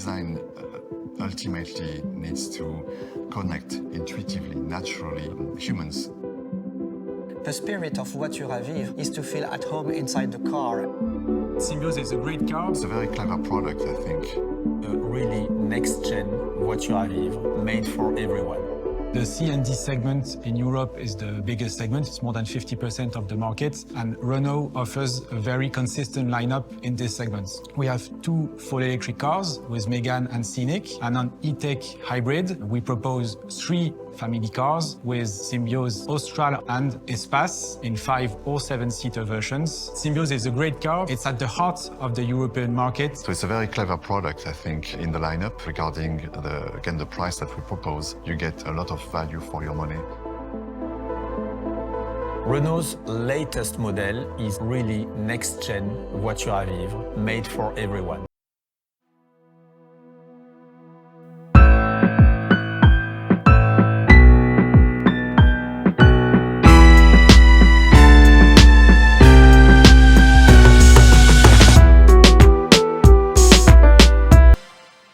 design ultimately needs to connect intuitively, naturally, humans. The spirit of voiture à vivre is to feel at home inside the car. Symbioz is a great car. It's a very clever product, I think. A really next-gen voiture à vivre made for everyone. The C and D segment in Europe is the biggest segment. It's more than 50% of the market. And Renault offers a very consistent lineup in this segment. We have two full electric cars with Megane and Scenic. And on E-Tech hybrid, we propose three family cars with Symbioz Austral and Espace in 5 or 7-seater versions. Symbioz is a great car. It's at the heart of the European market. So it's a very clever product, I think, in the lineup. Regarding the price that we propose, you get a lot of value for your money. Renault's latest model is really next-gen voiture à vivre, made for everyone.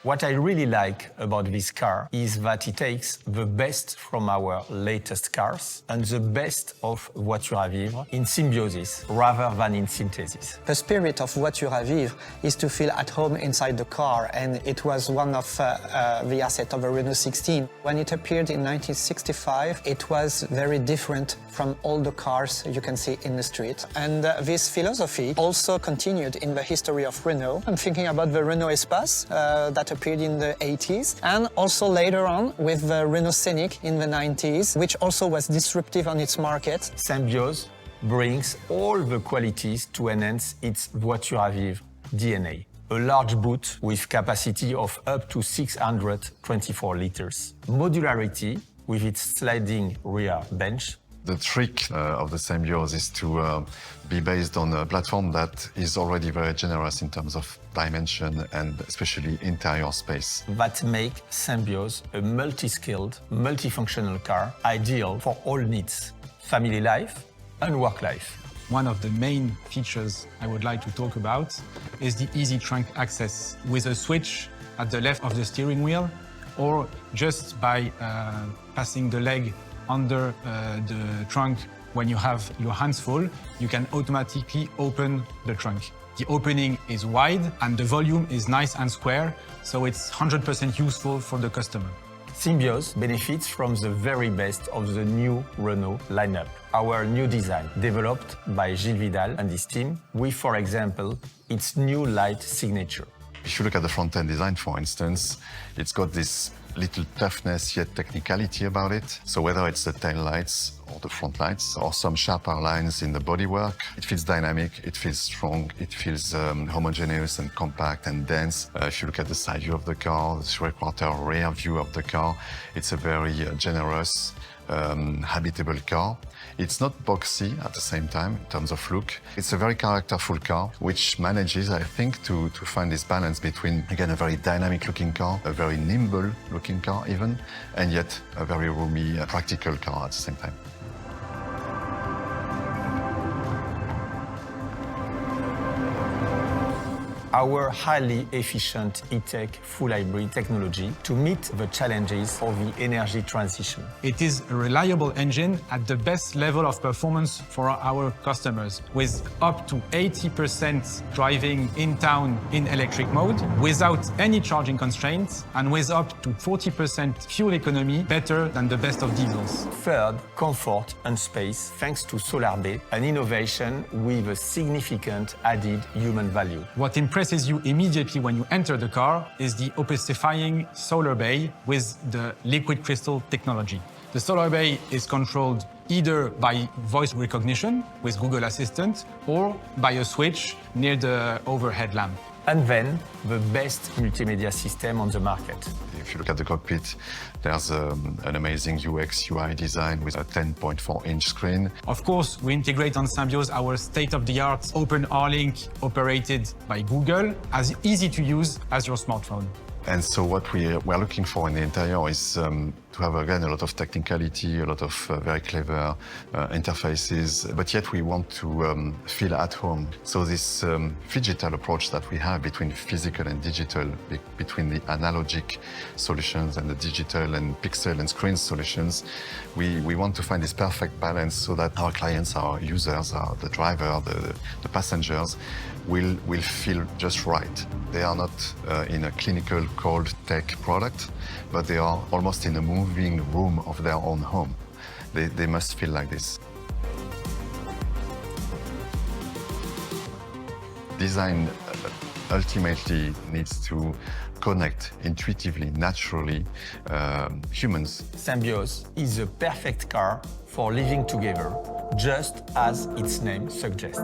What I really like about this car is that it takes the best from our latest cars and the best of voiture à vivre in symbiosis rather than in synthesis. The spirit of voiture à vivre is to feel at home inside the car, and it was one of the assets of a Renault 16. When it appeared in 1965, it was very different from all the cars you can see in the street. And this philosophy also continued in the history of Renault. I'm thinking about the Renault Espace that appeared in the 80s, and also later on with the Renault Scenic in the 90s, which also was disruptive on its market. Symbioz brings all the qualities to enhance its voiture à vivre DNA. A large boot with capacity of up to 624 liters. Modularity with its sliding rear bench. The trick of the Symbioz is to be based on a platform that is already very generous in terms of dimension and especially interior space. That make Symbioz a multi-skilled, multifunctional car ideal for all needs, family life and work life. One of the main features I would like to talk about is the easy trunk access with a switch at the left of the steering wheel, or just by passing the leg under the trunk. When you have your hands full, you can automatically open the trunk. The opening is wide and the volume is nice and square, so it's 100% useful for the customer. Symbioz benefits from the very best of the new Renault lineup. Our new design, developed by Gilles Vidal and his team, with, for example, its new light signature. If you look at the front-end design, for instance, it's got this little toughness yet technicality about it. So whether it's the tail lights or the front lights or some sharper lines in the bodywork, it feels dynamic, it feels strong, it feels homogeneous and compact and dense. If you look at the side view of the car, the three-quarter rear view of the car, it's a very generous, habitable car. It's not boxy at the same time in terms of look. It's a very characterful car, which manages, I think, to find this balance between, again, a very dynamic looking car, a very nimble looking car even, and yet a very roomy, practical car at the same time. Our highly efficient E-Tech full hybrid technology to meet the challenges of the energy transition. It is a reliable engine at the best level of performance for our customers, with up to 80% driving in town in electric mode, without any charging constraints, and with up to 40% fuel economy, better than the best of diesels. Third, comfort and space thanks to Solarbay, an innovation with a significant added human value. What impresses you immediately when you enter the car is the opacifying Solarbay with the liquid crystal technology. The Solarbay is controlled either by voice recognition with Google Assistant or by a switch near the overhead lamp. And then, the best multimedia system on the market. If you look at the cockpit, there's an amazing UX UI design with a 10.4-inch screen. Of course, we integrate on Symbioz our state-of-the-art open R-Link operated by Google, as easy to use as your smartphone. And so what we're looking for in the interior is to to have, again, a lot of technicality, a lot of very clever interfaces, but yet we want to feel at home. So this phygital approach that we have between physical and digital, between the analogic solutions and the digital and pixel and screen solutions, we want to find this perfect balance so that our clients, our users, the driver, the passengers will feel just right. They are not in a clinical cold tech product, but they are almost in a moving room of their own home. They must feel like this. Design ultimately needs to connect intuitively, naturally, humans. Symbioz is a perfect car for living together, just as its name suggests.